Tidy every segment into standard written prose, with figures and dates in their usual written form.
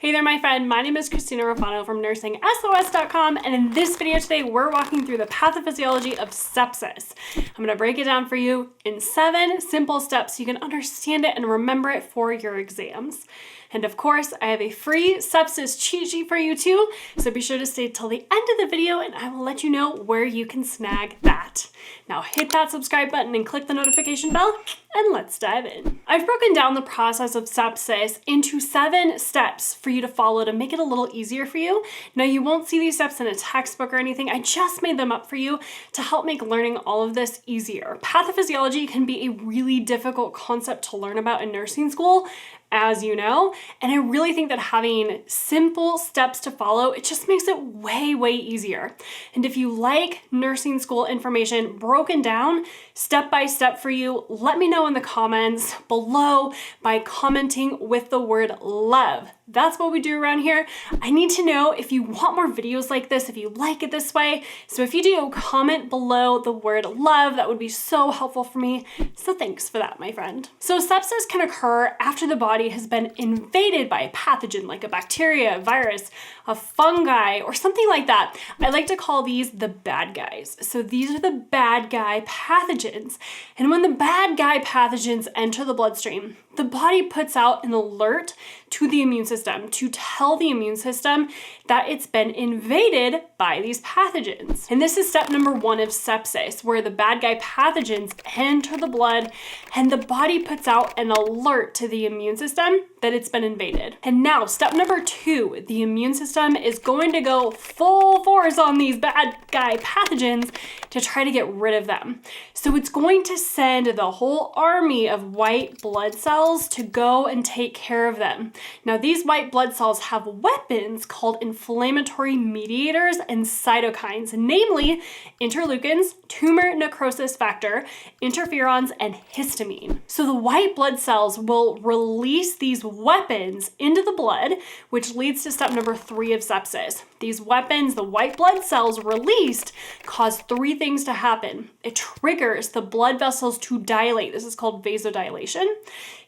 Hey there, my friend. My name is Christina Rafano from NursingSOS.com, and in this video today, we're walking through the pathophysiology of sepsis. I'm going to break it down for you in 7 simple steps so you can understand it and remember it for your exams. And of course, I have a free sepsis cheat sheet for you too, so be sure to stay till the end of the video and I will let you know where you can snag that. Now hit that subscribe button and click the notification bell, and let's dive in. I've broken down the process of sepsis into 7 steps for you to follow to make it a little easier for you. Now you won't see these steps in a textbook or anything. I just made them up for you to help make learning all of this easier. Pathophysiology can be a really difficult concept to learn about in nursing school, as you know, and I really think that having simple steps to follow, it just makes it way, way easier. And if you like nursing school information broken down step by step for you, let me know in the comments below by commenting with the word love. That's what we do around here. I need to know if you want more videos like this, if you like it this way. So if you do, comment below the word love. That would be so helpful for me. So thanks for that, my friend. So sepsis can occur after the body has been invaded by a pathogen like a bacteria, a virus, a fungi, or something like that. I like to call these the bad guys. So these are the bad guy pathogens. And when the bad guy pathogens enter the bloodstream, the body puts out an alert to the immune system to tell the immune system that it's been invaded by these pathogens. And this is step number 1 of sepsis, where the bad guy pathogens enter the blood and the body puts out an alert to the immune system that it's been invaded. And now step number 2, the immune system is going to go full force on these bad guy pathogens to try to get rid of them. So it's going to send the whole army of white blood cells to go and take care of them. Now these white blood cells have weapons called inflammatory mediators and cytokines, namely interleukins, tumor necrosis factor, interferons, and histamine. So the white blood cells will release these weapons into the blood, which leads to step number 3 of sepsis. These weapons, the white blood cells released, cause 3 things to happen. It triggers the blood vessels to dilate. This is called vasodilation.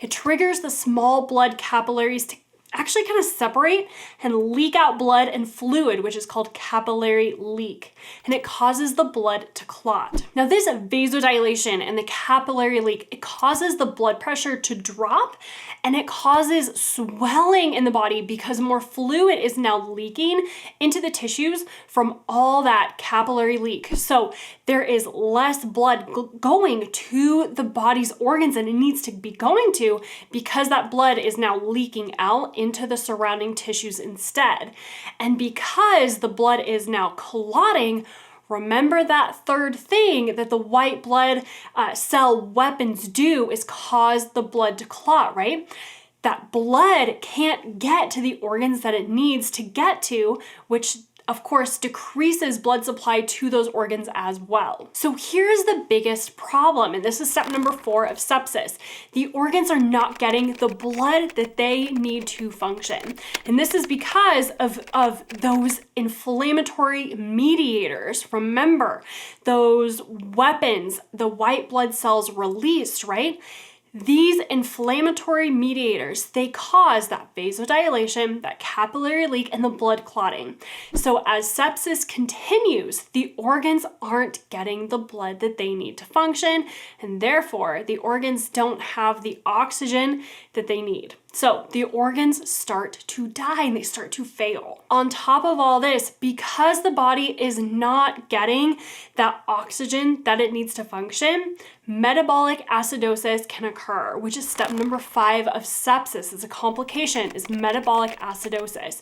It triggers the small blood capillaries to actually kind of separate and leak out blood and fluid, which is called capillary leak, and it causes the blood to clot. Now this vasodilation and the capillary leak, it causes the blood pressure to drop and it causes swelling in the body because more fluid is now leaking into the tissues from all that capillary leak. So there is less blood going to the body's organs than it needs to be going to because that blood is now leaking out into the surrounding tissues instead. And because the blood is now clotting, remember that third thing that the white blood cell weapons do is cause the blood to clot, right? That blood can't get to the organs that it needs to get to, which of course decreases blood supply to those organs as well. So here's the biggest problem, and this is step number 4 of sepsis. The organs are not getting the blood that they need to function. And this is because of those inflammatory mediators. Remember, those weapons the white blood cells released, right? These inflammatory mediators, they cause that vasodilation, that capillary leak, and the blood clotting. So as sepsis continues, the organs aren't getting the blood that they need to function, and therefore the organs don't have the oxygen that they need. So the organs start to die and they start to fail. On top of all this, because the body is not getting that oxygen that it needs to function, metabolic acidosis can occur, which is step number 5 of sepsis. It's a complication, is metabolic acidosis.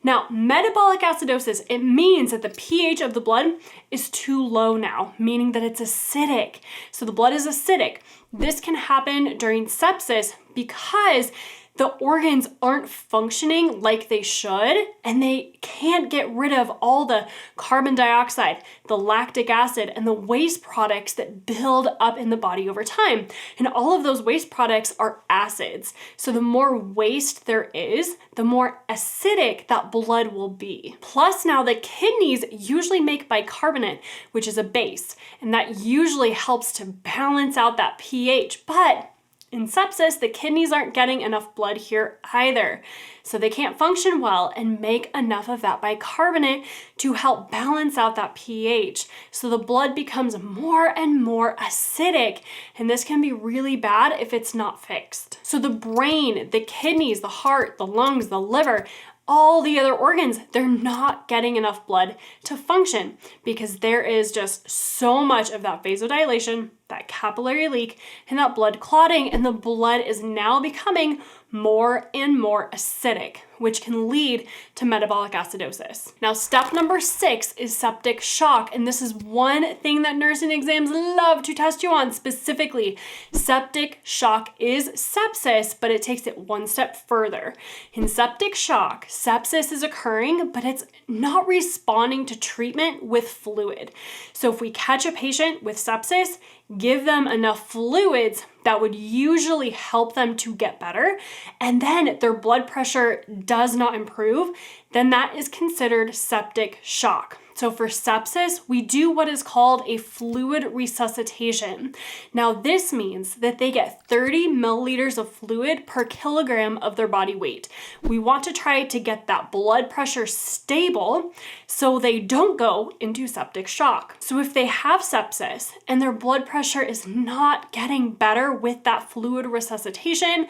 Now, metabolic acidosis, it means that the pH of the blood is too low now, meaning that it's acidic. So the blood is acidic. This can happen during sepsis because the organs aren't functioning like they should, and they can't get rid of all the carbon dioxide, the lactic acid, and the waste products that build up in the body over time. And all of those waste products are acids. So the more waste there is, the more acidic that blood will be. Plus now the kidneys usually make bicarbonate, which is a base, and that usually helps to balance out that pH. But In sepsis, the kidneys aren't getting enough blood here either. So they can't function well and make enough of that bicarbonate to help balance out that pH. So the blood becomes more and more acidic, and this can be really bad if it's not fixed. So the brain, the kidneys, the heart, the lungs, the liver, all the other organs, they're not getting enough blood to function because there is just so much of that vasodilation, that capillary leak, and that blood clotting, and the blood is now becoming more and more acidic, which can lead to metabolic acidosis. Now, step number 6 is septic shock, and this is one thing that nursing exams love to test you on specifically. Septic shock is sepsis, but it takes it one step further. In septic shock, sepsis is occurring, but it's not responding to treatment with fluid. So if we catch a patient with sepsis, give them enough fluids that would usually help them to get better, and then their blood pressure does not improve, then that is considered septic shock. So for sepsis, we do what is called a fluid resuscitation. Now this means that they get 30 milliliters of fluid per kilogram of their body weight. We want to try to get that blood pressure stable so they don't go into septic shock. So if they have sepsis and their blood pressure is not getting better with that fluid resuscitation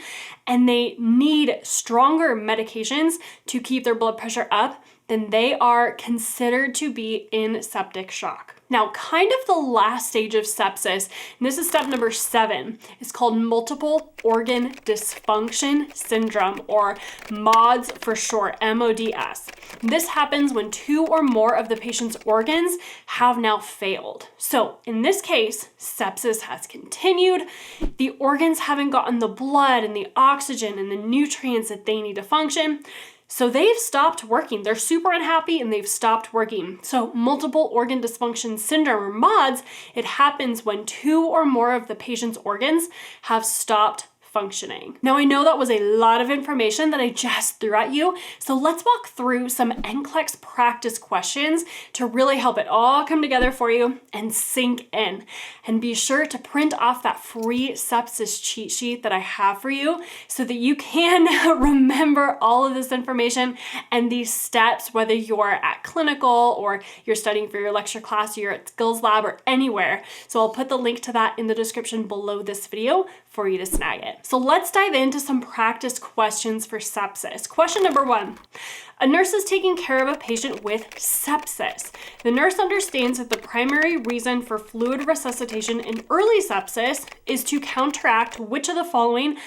and they need stronger medications to keep their blood pressure up, then they are considered to be in septic shock. Now, kind of the last stage of sepsis, and this is step number 7, is called multiple organ dysfunction syndrome, or MODS for short, MODS. This happens when 2 or more of the patient's organs have now failed. So in this case, sepsis has continued. The organs haven't gotten the blood and the oxygen and the nutrients that they need to function. So they've stopped working. They're super unhappy and they've stopped working. So multiple organ dysfunction syndrome, or MODS, it happens when 2 or more of the patient's organs have stopped functioning. Now, I know that was a lot of information that I just threw at you, so let's walk through some NCLEX practice questions to really help it all come together for you and sink in. And be sure to print off that free sepsis cheat sheet that I have for you so that you can remember all of this information and these steps, whether you're at clinical or you're studying for your lecture class, or you're at skills lab, or anywhere. So I'll put the link to that in the description below this video for you to snag it. So let's dive into some practice questions for sepsis. Question number 1. A nurse is taking care of a patient with sepsis. The nurse understands that the primary reason for fluid resuscitation in early sepsis is to counteract which of the following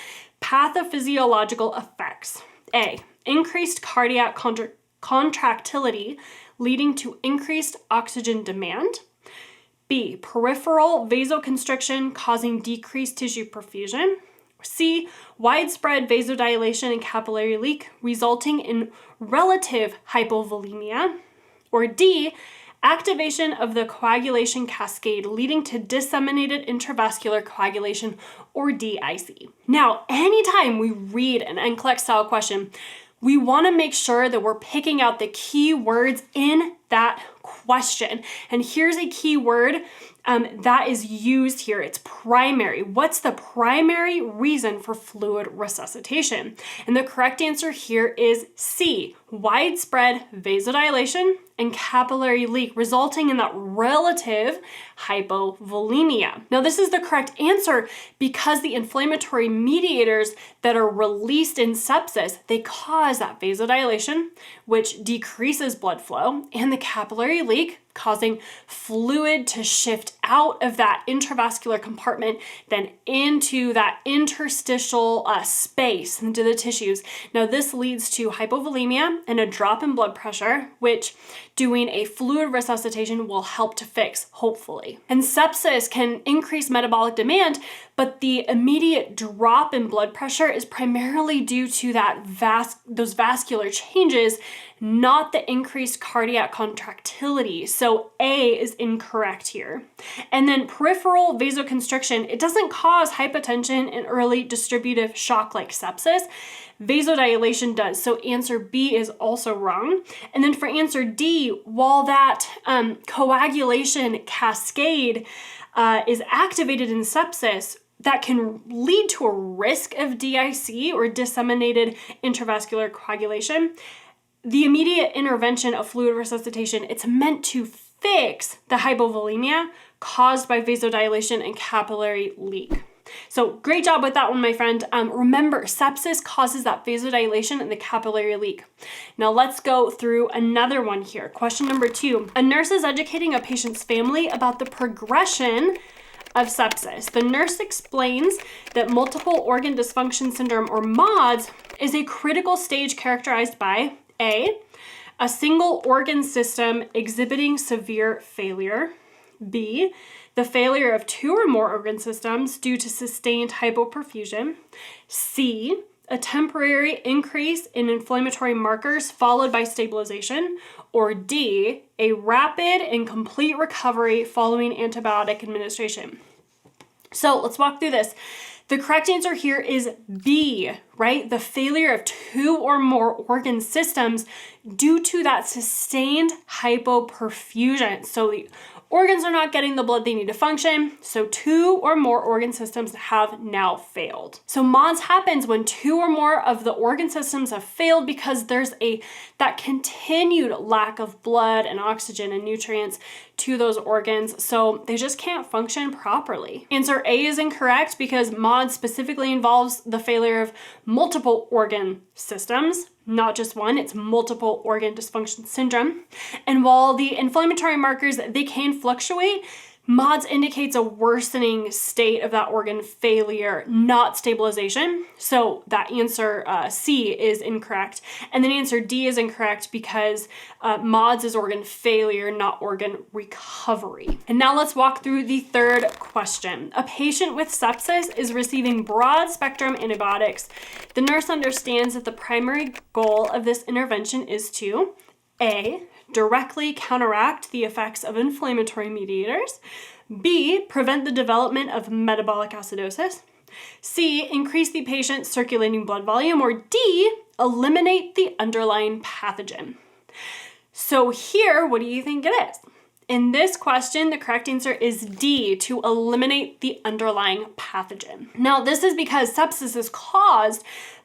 pathophysiological effects? A, increased cardiac contractility leading to increased oxygen demand. B, peripheral vasoconstriction causing decreased tissue perfusion. C, widespread vasodilation and capillary leak resulting in relative hypovolemia. Or D, activation of the coagulation cascade leading to disseminated intravascular coagulation, or DIC. Now, anytime we read an NCLEX style question, we want to make sure that we're picking out the key words in that question. And here's a key word that is used here. It's primary. What's the primary reason for fluid resuscitation? And the correct answer here is C, widespread vasodilation and capillary leak, resulting in that relative hypovolemia. Now, this is the correct answer because the inflammatory mediators that are released in sepsis, they cause that vasodilation, which decreases blood flow, and the capillary leak, causing fluid to shift out of that intravascular compartment, then into that interstitial space, into the tissues. Now, this leads to hypovolemia and a drop in blood pressure, which doing a fluid resuscitation will help to fix, hopefully. And sepsis can increase metabolic demand, but the immediate drop in blood pressure is primarily due to those vascular changes, not the increased cardiac contractility. So A is incorrect here. And then peripheral vasoconstriction, it doesn't cause hypotension in early distributive shock like sepsis. Vasodilation does. So answer B is also wrong. And then for answer D, while that coagulation cascade is activated in sepsis, that can lead to a risk of DIC or disseminated intravascular coagulation, the immediate intervention of fluid resuscitation, it's meant to fix the hypovolemia caused by vasodilation and capillary leak. So great job with that one, my friend. Remember, sepsis causes that vasodilation and the capillary leak. Now let's go through another one here. Question number 2. A nurse is educating a patient's family about the progression of sepsis. The nurse explains that multiple organ dysfunction syndrome, or MODS, is a critical stage characterized by A, a single organ system exhibiting severe failure, B, the failure of 2 or more organ systems due to sustained hypoperfusion, C, a temporary increase in inflammatory markers followed by stabilization, or D, a rapid and complete recovery following antibiotic administration. So let's walk through this. The correct answer here is B, right? The failure of 2 or more organ systems due to that sustained hypoperfusion. So the organs are not getting the blood they need to function, so 2 or more organ systems have now failed. So MODS happens when 2 or more of the organ systems have failed because there's that continued lack of blood and oxygen and nutrients to those organs, so they just can't function properly. Answer A is incorrect because MODS specifically involves the failure of multiple organ systems, not just one, it's multiple organ dysfunction syndrome. And while the inflammatory markers, they can fluctuate, MODS indicates a worsening state of that organ failure, not stabilization. So that answer C is incorrect. And then answer D is incorrect because MODS is organ failure, not organ recovery. And now let's walk through the third question. A patient with sepsis is receiving broad spectrum antibiotics. The nurse understands that the primary goal of this intervention is to A, directly counteract the effects of inflammatory mediators, B, prevent the development of metabolic acidosis, C, increase the patient's circulating blood volume, or D, eliminate the underlying pathogen. So here, what do you think it is? In this question, the correct answer is D, to eliminate the underlying pathogen. Now, this is because sepsis is caused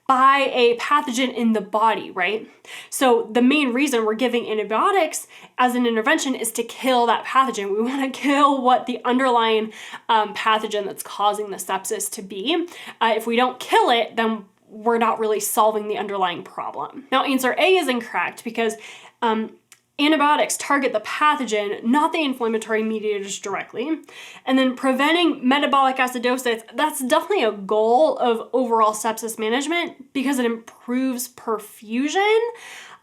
by a pathogen in the body, right? So the main reason we're giving antibiotics as an intervention is to kill that pathogen. We want to kill what the underlying pathogen that's causing the sepsis to be. If we don't kill it, then we're not really solving the underlying problem. Now, answer A is incorrect because antibiotics target the pathogen, not the inflammatory mediators directly. And then preventing metabolic acidosis, that's definitely a goal of overall sepsis management because it improves perfusion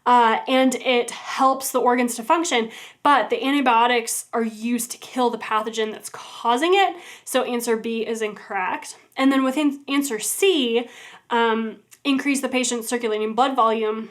and it helps the organs to function. But the antibiotics are used to kill the pathogen that's causing it. So answer B is incorrect. And then within answer C, increase the patient's circulating blood volume.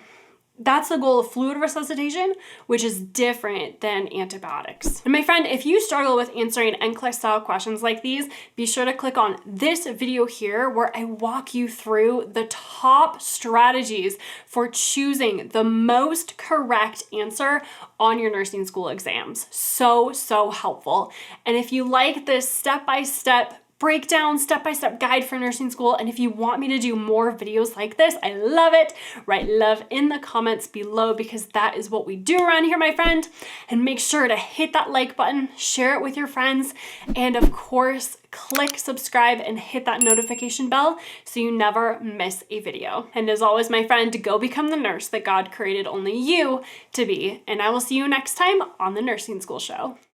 That's the goal of fluid resuscitation, which is different than antibiotics. And my friend, if you struggle with answering NCLEX style questions like these, be sure to click on this video here where I walk you through the top strategies for choosing the most correct answer on your nursing school exams. So helpful. And if you like this step-by-step breakdown, step-by-step guide for nursing school, and if you want me to do more videos like this, I love it. Write love in the comments below because that is what we do around here, my friend. And make sure to hit that like button, share it with your friends, and of course, click subscribe and hit that notification bell so you never miss a video. And as always, my friend, go become the nurse that God created only you to be. And I will see you next time on the Nursing School Show.